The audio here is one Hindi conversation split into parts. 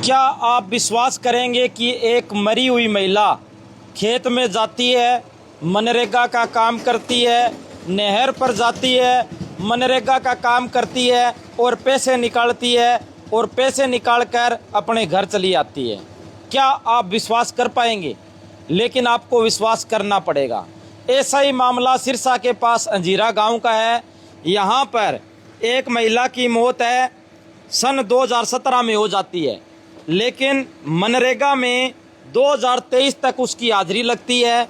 क्या आप विश्वास करेंगे कि एक मरी हुई महिला खेत में जाती है, मनरेगा का काम करती है, नहर पर जाती है, मनरेगा का काम करती है और पैसे निकालती है और पैसे निकालकर अपने घर चली आती है। क्या आप विश्वास कर पाएंगे? लेकिन आपको विश्वास करना पड़ेगा। ऐसा ही मामला सिरसा के पास अंजीरा गांव का है। यहाँ पर एक महिला की मौत है सन 2017 में हो जाती है, लेकिन मनरेगा में 2023 तक उसकी हाजिरी लगती है।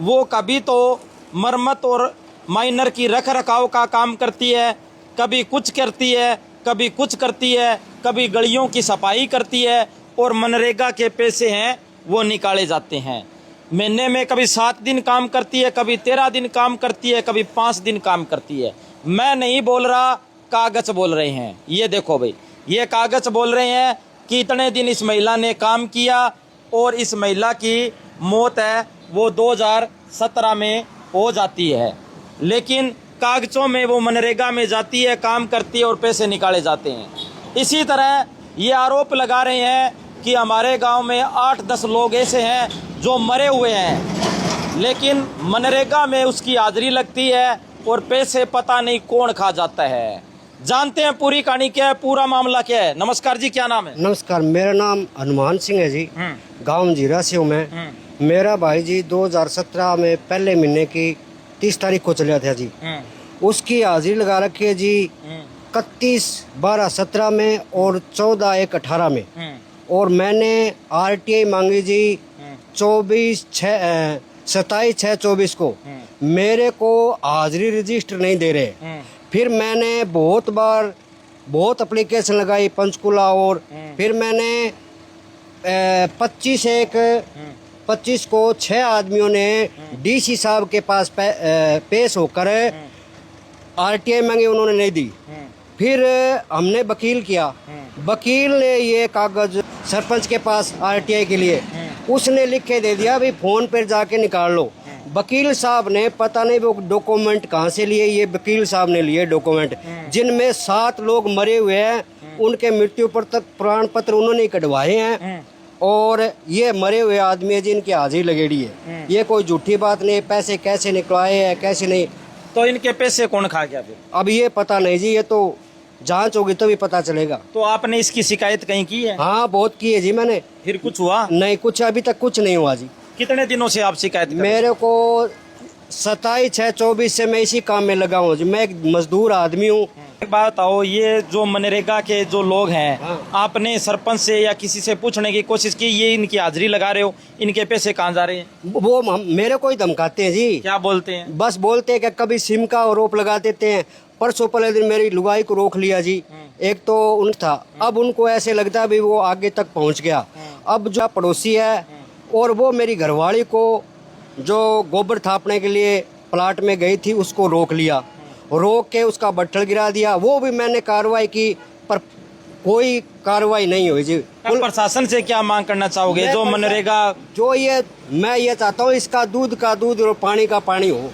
वो कभी तो मरम्मत और माइनर की रख रखाव का काम करती है, कभी कुछ करती है, कभी कुछ करती है, कभी गलियों की सफाई करती है और मनरेगा के पैसे हैं वो निकाले जाते हैं। महीने में कभी 7 दिन काम करती है, कभी 13 दिन काम करती है, कभी 5 दिन काम करती है। मैं नहीं बोल रहा, कागज बोल रहे हैं। ये देखो भाई, ये कागज बोल रहे हैं कि इतने दिन इस महिला ने काम किया और इस महिला की मौत है वो 2017 में हो जाती है, लेकिन कागजों में वो मनरेगा में जाती है, काम करती है और पैसे निकाले जाते हैं। इसी तरह ये आरोप लगा रहे हैं कि हमारे गांव में 8-10 लोग ऐसे हैं जो मरे हुए हैं, लेकिन मनरेगा में उसकी हाजिरी लगती है और पैसे पता नहीं कौन खा जाता है। जानते हैं पूरी कहानी क्या है, पूरा मामला क्या है। नमस्कार जी, क्या नाम है? नमस्कार, मेरा नाम हनुमान सिंह है जी। गांव अंजीरा से हूँ मैं। मेरा भाई जी 2017 में पहले महीने की 30 तारीख को चला था जी। उसकी हाजिरी लगा रखी है जी 31/12/17 में और 14/1/18 में। और मैंने RTI मांगी जी 27/6/24 को। मेरे को हाजिरी रजिस्टर नहीं दे रहे। फिर मैंने बहुत एप्लीकेशन लगाई पंचकुला, और फिर मैंने 25 को 6 आदमियों ने DC साहब के पास पेश होकर RTI मांगी, उन्होंने नहीं दी। फिर हमने वकील किया, वकील ने ये कागज सरपंच के पास RTI के लिए उसने लिख के दे दिया, भाई फोन पर जाके निकाल लो। वकील साहब ने पता नहीं वो डॉक्यूमेंट कहाँ से लिए, ये वकील साहब ने लिए डॉक्यूमेंट जिनमें 7 लोग मरे हुए हैं, उनके मृत्यु पर तक प्रमाण पत्र उन्होंने कटवाए हैं और ये मरे हुए आदमी है जिनकी हाजिरी लगेड़ी है। ये कोई झूठी बात नहीं। पैसे कैसे निकलवाए हैं कैसे नहीं, तो इनके पैसे कौन खा गया फिर? अब ये पता नहीं जी, ये तो जांच होगी तो भी पता चलेगा। तो आपने इसकी शिकायत कहीं की है? हाँ, बहुत की है जी मैंने। फिर कुछ हुआ? नहीं, कुछ अभी तक कुछ नहीं हुआ जी। कितने दिनों से आप शिकायत कर रहे हैं? मेरे को 27/6/24 से मैं इसी काम में लगा हूँ जी। मैं एक मजदूर आदमी हूँ। एक बात आओ, ये जो मनरेगा के जो लोग हैं, आपने सरपंच से या किसी से पूछने की कोशिश की, ये इनकी हाजिरी लगा रहे हो, इनके पैसे कहाँ जा रहे हैं? वो मेरे को ही धमकाते हैं जी। क्या बोलते हैं? बस बोलते हैं कि कभी सिम का आरोप लगा देते हैं। परसों पहले दिन मेरी लुगाई को रोक लिया जी। एक तो उन था, अब उनको ऐसे लगता है भी वो आगे तक पहुँच गया। अब जो पड़ोसी है और वो मेरी घरवाली को जो गोबर थापने के लिए प्लाट में गई थी उसको रोक लिया, रोक के उसका बट्ठल गिरा दिया। वो भी मैंने कार्रवाई की पर कोई कार्रवाई नहीं हुई जी। प्रशासन से क्या मांग करना चाहोगे? जो मनरेगा जो मैं ये चाहता हूँ इसका दूध का दूध और पानी का पानी हो,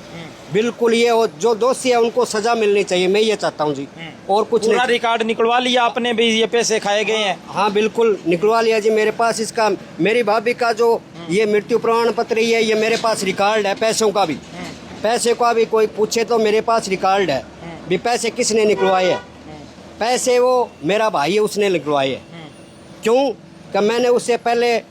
बिल्कुल ये हो। जो दोषी है उनको सजा मिलनी चाहिए, मैं ये चाहता हूँ जी। और कुछ पूरा रिकॉर्ड निकलवा लिया आपने भी, ये पैसे खाए गए हैं? हाँ बिल्कुल निकलवा लिया जी। मेरे पास इसका, मेरी भाभी का जो ये मृत्यु प्रमाण पत्र है, ये मेरे पास रिकॉर्ड है। पैसों का भी, पैसे का भी कोई पूछे तो मेरे पास रिकॉर्ड है भी पैसे किसने निकलवाए हैं। पैसे वो मेरा भाई है, उसने निकलवाए हैं। क्यों कि मैंने उससे पहले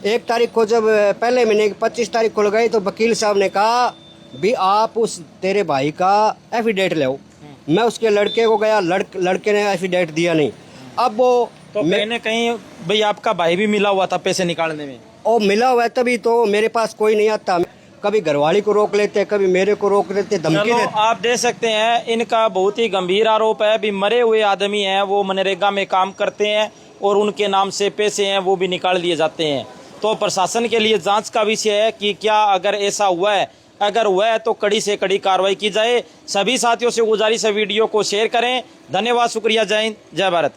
1 तारीख को जब पहले महीने की 25 तारीख को लगाई तो वकील साहब ने कहा भी आप उस तेरे भाई का एफिडेविट ले आओ। मैं उसके लड़के को गया, लड़के ने एफिडेविट दिया नहीं। अब वो तो कहीं न कहीं भाई आपका भाई भी मिला हुआ था पैसे निकालने में? और मिला हुआ है तभी तो मेरे पास कोई नहीं आता। कभी घरवाली को रोक लेते, कभी मेरे को रोक लेते, धमकी देते। आप देख सकते हैं, इनका बहुत ही गंभीर आरोप है भी मरे हुए आदमी हैं, वो मनरेगा में काम करते हैं और उनके नाम से पैसे हैं वो भी निकाल लिए जाते हैं। तो प्रशासन के लिए जांच का विषय है कि क्या अगर ऐसा हुआ है, अगर हुआ है तो कड़ी से कड़ी कार्रवाई की जाए। सभी साथियों से गुजारिश है वीडियो को शेयर करें। धन्यवाद, शुक्रिया, जय हिंद, जय भारत।